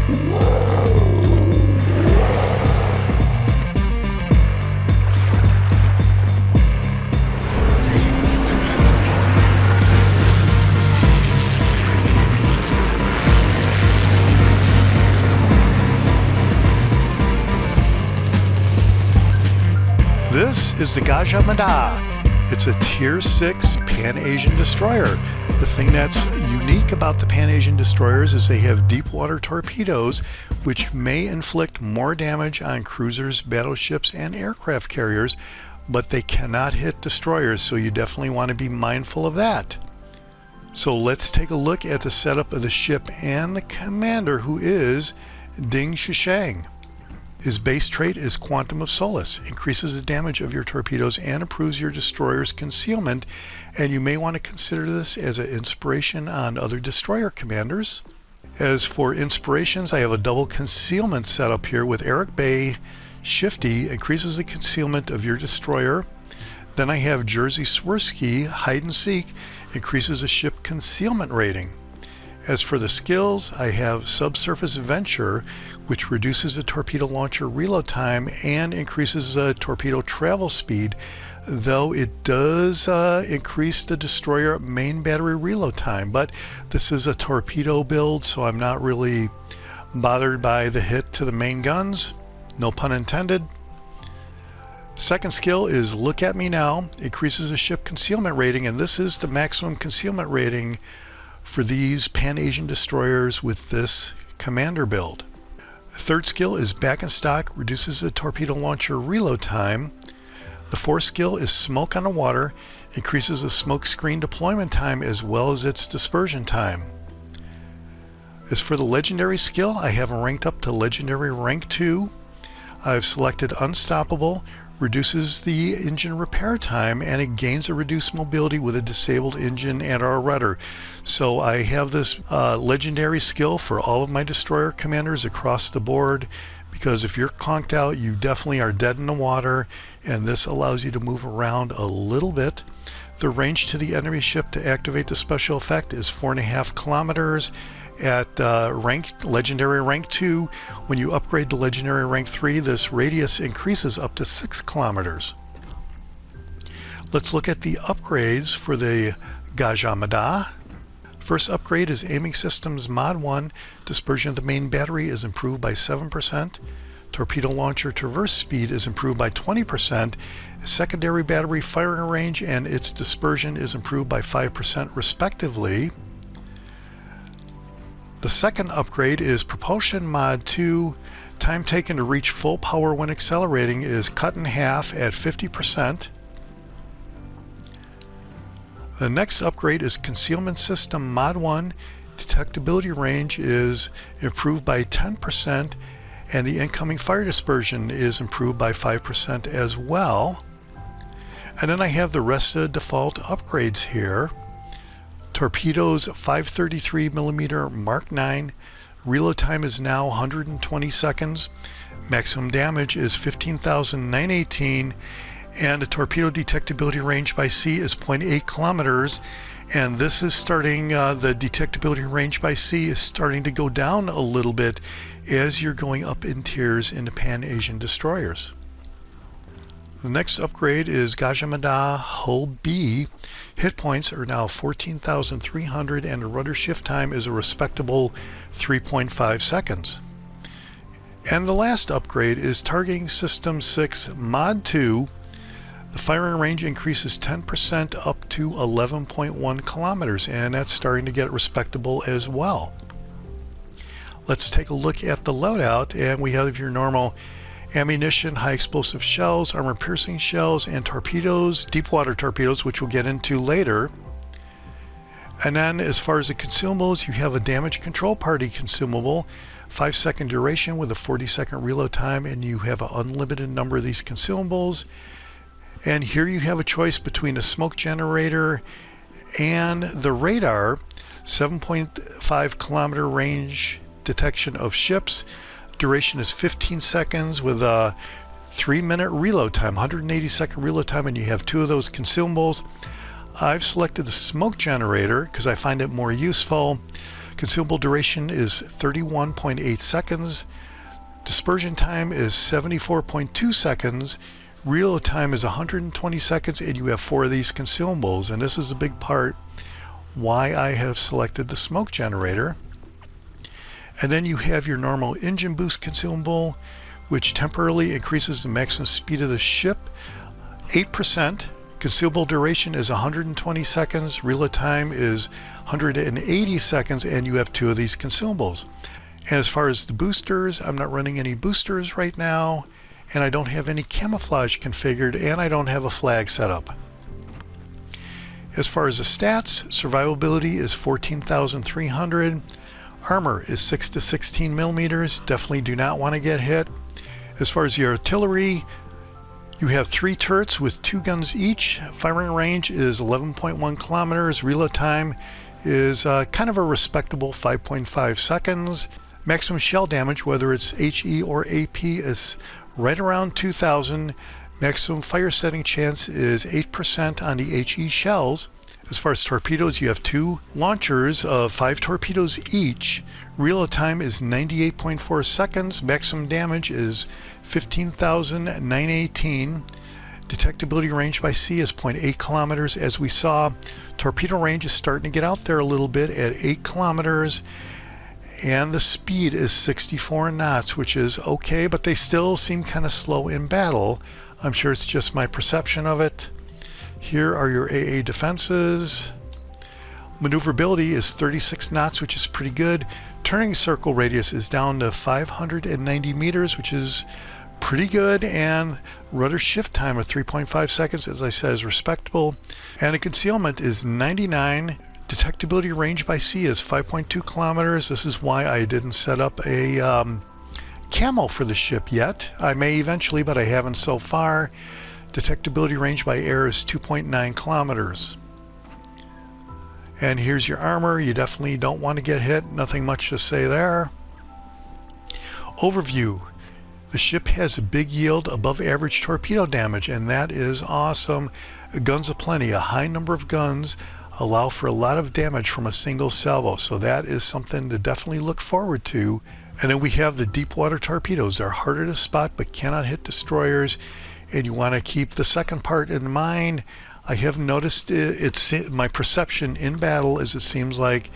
This is the Gaja Mada. It's a Tier 6 Pan-Asian destroyer. The thing that's unique about the Pan-Asian destroyers is they have deep water torpedoes, which may inflict more damage on cruisers, battleships, and aircraft carriers, but they cannot hit destroyers, so you definitely want to be mindful of that. So let's take a look at the setup of the ship and the commander, who is Ding Shishang. His base trait is Quantum of Solace, increases the damage of your torpedoes and improves your destroyer's concealment, and you may want to consider this as an inspiration on other destroyer commanders. As for inspirations, I have a double concealment setup here with Eric Bay Shifty, increases the concealment of your destroyer. Then I have Jersey Swirsky, Hide and Seek, increases the ship concealment rating. As for the skills, I have Subsurface Venture, which reduces the torpedo launcher reload time and increases the torpedo travel speed, though it does increase the destroyer main battery reload time. But this is a torpedo build, so I'm not really bothered by the hit to the main guns. No pun intended. Second skill is Look at Me Now, increases the ship concealment rating, and this is the maximum concealment rating for these Pan-Asian destroyers with this commander build. Third skill is Back in Stock, reduces the torpedo launcher reload time. The fourth skill is Smoke on the Water, increases the smoke screen deployment time as well as its dispersion time. As for the legendary skill, I have ranked up to legendary rank 2. I've selected Unstoppable, reduces the engine repair time, and it gains a reduced mobility with a disabled engine and our rudder. So I have this legendary skill for all of my destroyer commanders across the board, because if you're conked out, you definitely are dead in the water, and this allows you to move around a little bit. The range to the enemy ship to activate the special effect is 4.5 kilometers. At legendary rank 2, when you upgrade to legendary rank 3, this radius increases up to 6 kilometers. Let's look at the upgrades for the Gaja Mada. First upgrade is Aiming Systems Mod 1. Dispersion of the main battery is improved by 7%. Torpedo launcher traverse speed is improved by 20%. Secondary battery firing range and its dispersion is improved by 5% respectively. The second upgrade is Propulsion Mod 2. Time taken to reach full power when accelerating is cut in half at 50%. The next upgrade is Concealment System Mod 1. Detectability range is improved by 10%, and the incoming fire dispersion is improved by 5% as well. And then I have the rest of the default upgrades here. Torpedoes 533mm Mark 9. Reload time is now 120 seconds. Maximum damage is 15,918. And the torpedo detectability range by sea is 0.8 kilometers. And this is starting, the detectability range by sea is starting to go down a little bit as you're going up in tiers in the Pan-Asian destroyers. The next upgrade is Gaja Mada Hull B. Hit points are now 14,300 and the rudder shift time is a respectable 3.5 seconds. And the last upgrade is Targeting System 6 Mod 2. The firing range increases 10% up to 11.1 kilometers, and that's starting to get respectable as well. Let's take a look at the loadout, and we have your normal ammunition, high explosive shells, armor piercing shells, and torpedoes, deep water torpedoes, which we'll get into later. And then as far as the consumables, you have a damage control party consumable, 5-second duration with a 40-second reload time, and you have an unlimited number of these consumables. And here you have a choice between a smoke generator and the radar, 7.5 kilometer range detection of ships. Duration is 15 seconds with a 3-minute reload time, 180-second reload time, and you have 2 of those consumables. I've selected the smoke generator because I find it more useful. Consumable duration is 31.8 seconds. Dispersion time is 74.2 seconds. Reload time is 120 seconds, and you have 4 of these consumables. And this is a big part why I have selected the smoke generator. And then you have your normal engine boost consumable, which temporarily increases the maximum speed of the ship 8%. Consumable duration is 120 seconds. Reload time is 180 seconds, and you have 2 of these consumables. And as far as the boosters, I'm not running any boosters right now, and I don't have any camouflage configured, and I don't have a flag set up. As far as the stats, survivability is 14,300. Armor is 6 to 16 millimeters. Definitely do not want to get hit. As far as the artillery, you have 3 turrets with 2 guns each. Firing range is 11.1 kilometers. Reload time is kind of a respectable 5.5 seconds. Maximum shell damage, whether it's HE or AP, is right around 2,000. Maximum fire setting chance is 8% on the HE shells. As far as torpedoes, you have 2 launchers of 5 torpedoes each. Reload time is 98.4 seconds. Maximum damage is 15,918. Detectability range by sea is 0.8 kilometers. As we saw, torpedo range is starting to get out there a little bit at 8 kilometers. And the speed is 64 knots, which is okay, but they still seem kind of slow in battle. I'm sure it's just my perception of it. Here are your AA defenses. Maneuverability is 36 knots, which is pretty good. Turning circle radius is down to 590 meters, which is pretty good. And rudder shift time of 3.5 seconds, as I said, is respectable. And the concealment is 99. Detectability range by sea is 5.2 kilometers. This is why I didn't set up a camo for the ship yet. I may eventually, but I haven't so far. Detectability range by air is 2.9 kilometers. And here's your armor. You definitely don't want to get hit. Nothing much to say there. Overview. The ship has a big yield above average torpedo damage, and that is awesome. Guns aplenty. A high number of guns allow for a lot of damage from a single salvo, so that is something to definitely look forward to. And then we have the deep water torpedoes. They're harder to spot but cannot hit destroyers, and you want to keep the second part in mind. I have noticed my perception in battle is it seems like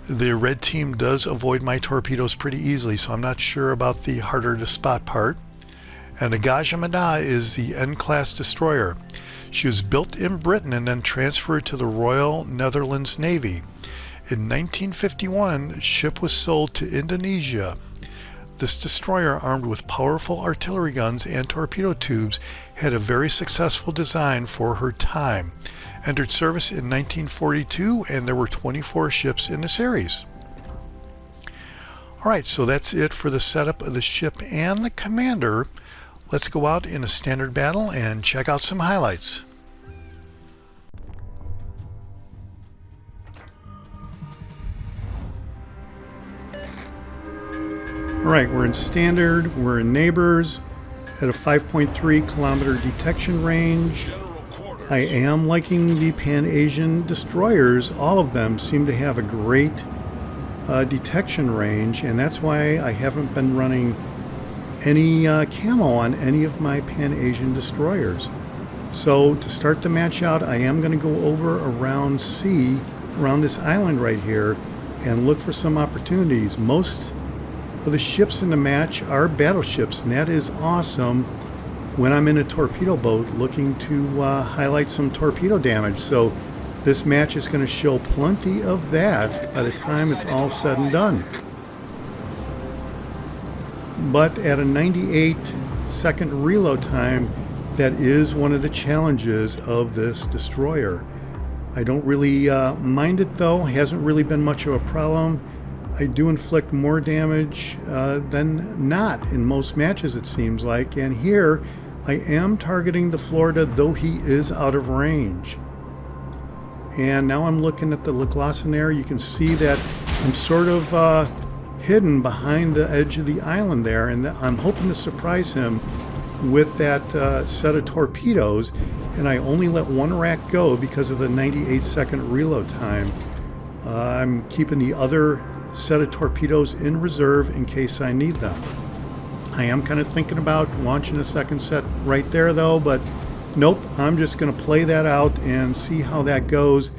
the red team does avoid my torpedoes pretty easily, so I'm not sure about the harder to spot part. And the Gaja Mada is the N-class destroyer. She was built in Britain and then transferred to the Royal Netherlands Navy. In 1951, the ship was sold to Indonesia. This destroyer, armed with powerful artillery guns and torpedo tubes, had a very successful design for her time. Entered service in 1942, and there were 24 ships in the series. Alright, so that's it for the setup of the ship and the commander. Let's go out in a standard battle and check out some highlights. Alright, we're in standard, we're in neighbors, at a 5.3 kilometer detection range. I am liking the Pan-Asian destroyers. All of them seem to have a great detection range, and that's why I haven't been running any camo on any of my Pan-Asian destroyers. So to start the match out, I am going to go over around sea, around this island right here, and look for some opportunities. Most of the ships in the match are battleships, and that is awesome when I'm in a torpedo boat looking to highlight some torpedo damage. So this match is going to show plenty of that by the time it's all said and done. But at a 98-second reload time, that is one of the challenges of this destroyer. I don't really mind it though. It hasn't really been much of a problem. I do inflict more damage than not in most matches, it seems like. And here, I am targeting the Florida, though he is out of range. And now I'm looking at the Glossonaire. You can see that I'm sort of hidden behind the edge of the island there, and I'm hoping to surprise him with that set of torpedoes, and I only let one rack go because of the 98-second reload time. I'm keeping the other set of torpedoes in reserve in case I need them. I am kind of thinking about launching a second set right there though, but nope, I'm just going to play that out and see how that goes.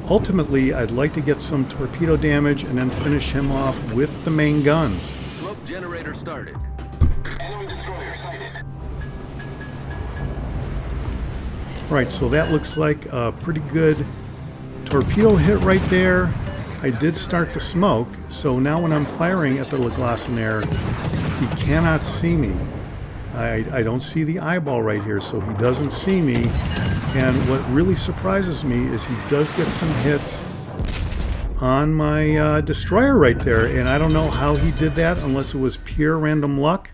Ultimately, I'd like to get some torpedo damage and then finish him off with the main guns. Smoke generator started. Enemy destroyer sighted. Right, so that looks like a pretty good torpedo hit right there. I did start the smoke, so now when I'm firing at the Le Glacenaire, he cannot see me. I don't see the eyeball right here, so he doesn't see me. And what really surprises me is he does get some hits on my destroyer right there, and I don't know how he did that unless it was pure random luck.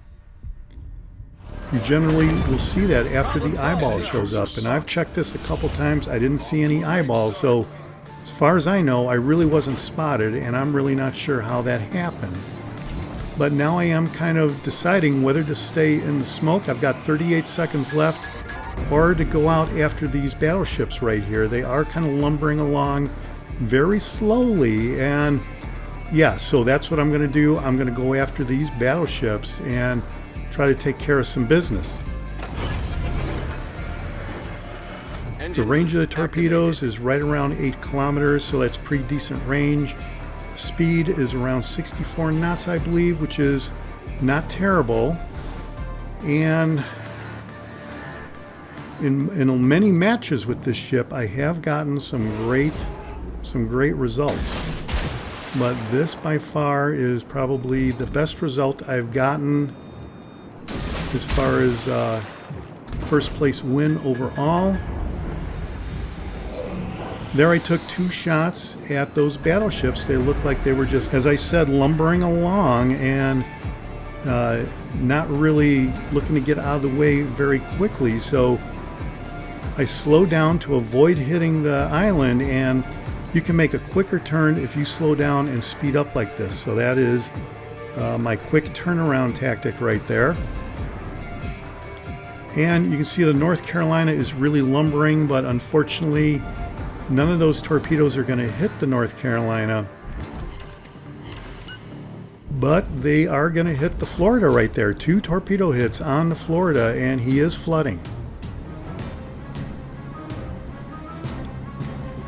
You generally will see that after the eyeball shows up, and I've checked this a couple times. I didn't see any eyeballs, so as far as I know, I really wasn't spotted, and I'm really not sure how that happened. But now I am kind of deciding whether to stay in the smoke. I've got 38 seconds left, or to go out after these battleships right here. They are kind of lumbering along very slowly, and yeah, so that's what I'm going to do. I'm going to go after these battleships and try to take care of some business. The range of the torpedoes is right around 8 kilometers, so that's pretty decent range. Speed is around 64 knots, I believe, which is not terrible. And in many matches with this ship, I have gotten some great results. But this by far is probably the best result I've gotten as far as first place win overall. There I took 2 shots at those battleships. They looked like they were just, as I said, lumbering along and not really looking to get out of the way very quickly. So I slowed down to avoid hitting the island, and you can make a quicker turn if you slow down and speed up like this. So that is my quick turnaround tactic right there. And you can see the North Carolina is really lumbering, but unfortunately none of those torpedoes are going to hit the North Carolina. But they are going to hit the Florida right there. 2 torpedo hits on the Florida, and he is flooding.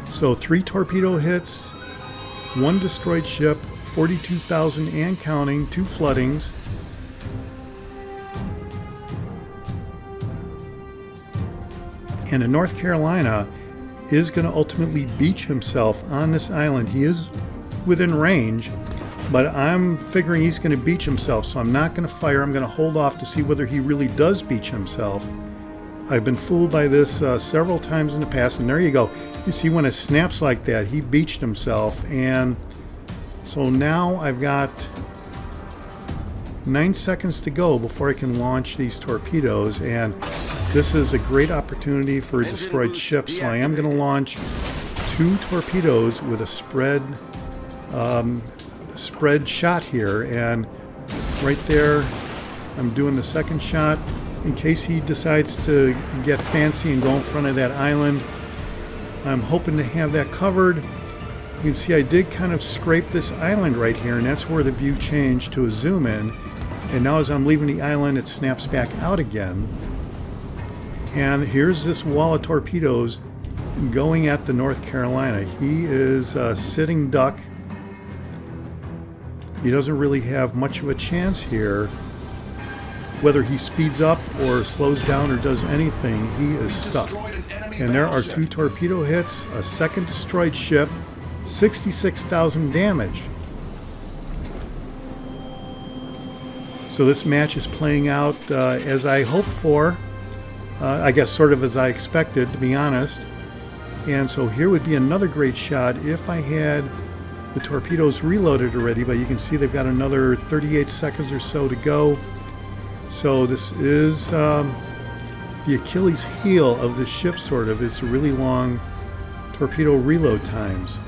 So 3 torpedo hits, 1 destroyed ship, 42,000 and counting, 2 floodings. And the North Carolina is going to ultimately beach himself on this island. He is within range, but I'm figuring he's going to beach himself, so I'm not going to fire. I'm going to hold off to see whether he really does beach himself. I've been fooled by this several times in the past, and there you go. You see when it snaps like that, he beached himself, and so now I've got 9 seconds to go before I can launch these torpedoes, and this is a great opportunity for a destroyed ship, so I am going to launch 2 torpedoes with a spread shot here, and right there I'm doing the second shot in case he decides to get fancy and go in front of that island. I'm hoping to have that covered. You can see I did kind of scrape this island right here, and that's where the view changed to a zoom in, and now as I'm leaving the island it snaps back out again. And here's this wall of torpedoes going at the North Carolina. He is a sitting duck. He doesn't really have much of a chance here. Whether he speeds up or slows down or does anything, he is stuck. And there are 2 torpedo hits, a second destroyed ship, 66,000 damage. So this match is playing out as I hoped for. I guess sort of as I expected, to be honest. And so here would be another great shot if I had the torpedoes reloaded already, but you can see they've got another 38 seconds or so to go. So this is the Achilles heel of this ship, sort of. It's really long torpedo reload times.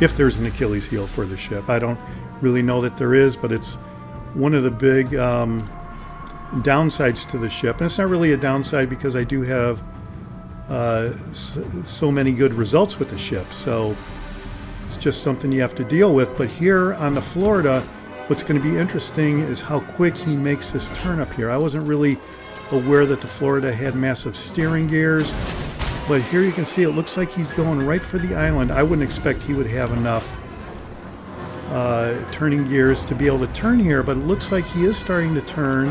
If there's an Achilles heel for the ship. I don't really know that there is, but it's one of the big downsides to the ship. And it's not really a downside because I do have so many good results with the ship. So it's just something you have to deal with. But here on the Florida, what's going to be interesting is how quick he makes this turn up here. I wasn't really aware that the Florida had massive steering gears, but here you can see it looks like he's going right for the island. I wouldn't expect he would have enough turning gears to be able to turn here, but it looks like he is starting to turn,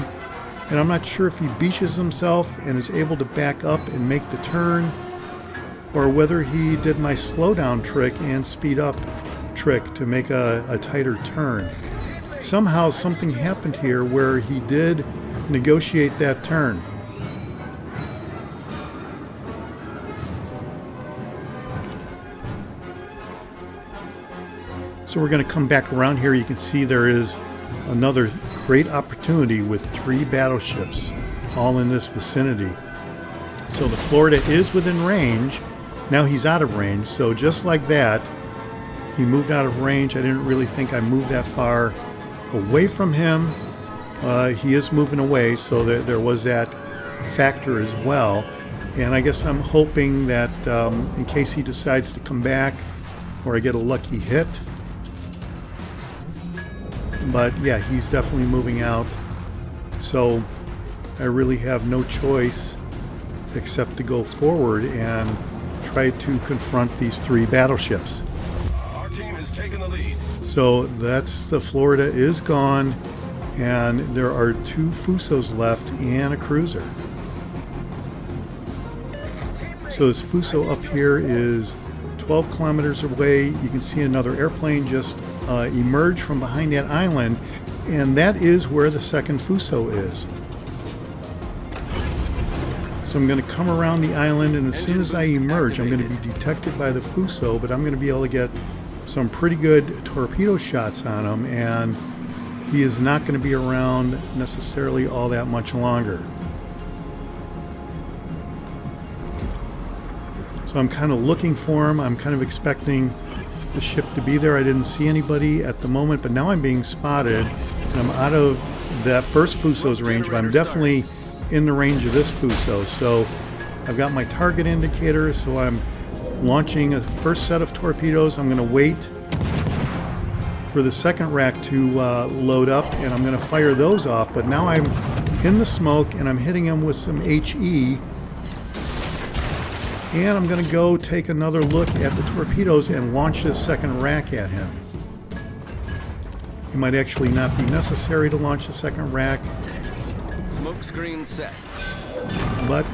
and I'm not sure if he beaches himself and is able to back up and make the turn, or whether he did my slow down trick and speed up trick to make a tighter turn. Somehow something happened here where he did negotiate that turn. So we're going to come back around here. You can see there is another great opportunity with 3 battleships all in this vicinity. So the Florida is within range. Now he's out of range. So just like that, he moved out of range. I didn't really think I moved that far away from him. He is moving away, so there was that factor as well. And I guess I'm hoping that in case he decides to come back or I get a lucky hit. But yeah, he's definitely moving out. So I really have no choice except to go forward and try to confront these 3 battleships. Our team has taken the lead. So that's the Florida is gone, and there are 2 Fusos left and a cruiser. So this Fuso up here is 12 kilometers away. You can see another airplane just emerge from behind that island, and that is where the second Fuso is. So I'm going to come around the island, and as soon as I emerge, I'm going to be detected by the Fuso, but I'm going to be able to get some pretty good torpedo shots on him, and he is not going to be around necessarily all that much longer. So I'm kind of looking for him. I'm kind of expecting the ship to be there. I didn't see anybody at the moment, but now I'm being spotted, and I'm out of that first Fuso's range, but I'm definitely in the range of this Fuso. So I've got my target indicator, so I'm launching a first set of torpedoes. I'm going to wait for the second rack to load up, and I'm going to fire those off. But now I'm in the smoke, and I'm hitting him with some HE. And I'm going to go take another look at the torpedoes and launch this second rack at him. It might actually not be necessary to launch the second rack. Smoke screen set. But,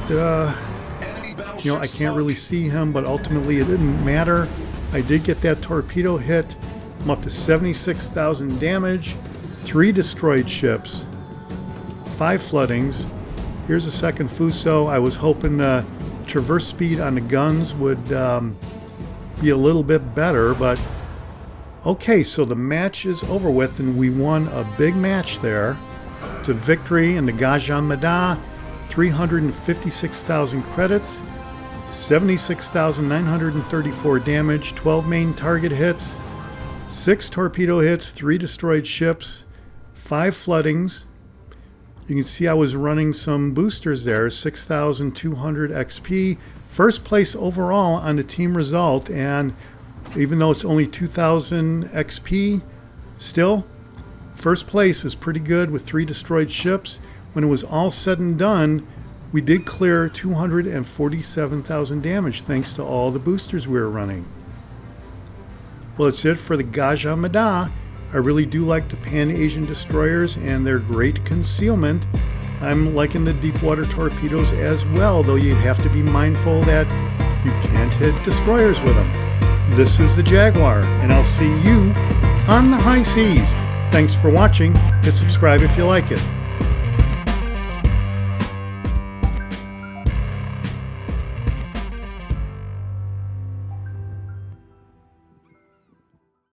you know, I can't really see him, but ultimately it didn't matter. I did get that torpedo hit. I'm up to 76,000 damage, 3 destroyed ships, 5 floodings. Here's a second Fuso. I was hoping traverse speed on the guns would be a little bit better, but okay, so the match is over with, and we won a big match there. It's a victory in the Gaja Mada, 356,000 credits, 76,934 damage, 12 main target hits, 6 torpedo hits, 3 destroyed ships, 5 floodings. You can see I was running some boosters there, 6,200 XP. First place overall on the team result, and even though it's only 2,000 XP, still, first place is pretty good with 3 destroyed ships. When it was all said and done, we did clear 247,000 damage thanks to all the boosters we were running. Well, that's it for the Gaja Mada. I really do like the Pan-Asian destroyers and their great concealment. I'm liking the deep water torpedoes as well, though you have to be mindful that you can't hit destroyers with them. This is the Jaguar, and I'll see you on the high seas. Thanks for watching. Hit subscribe if you like it.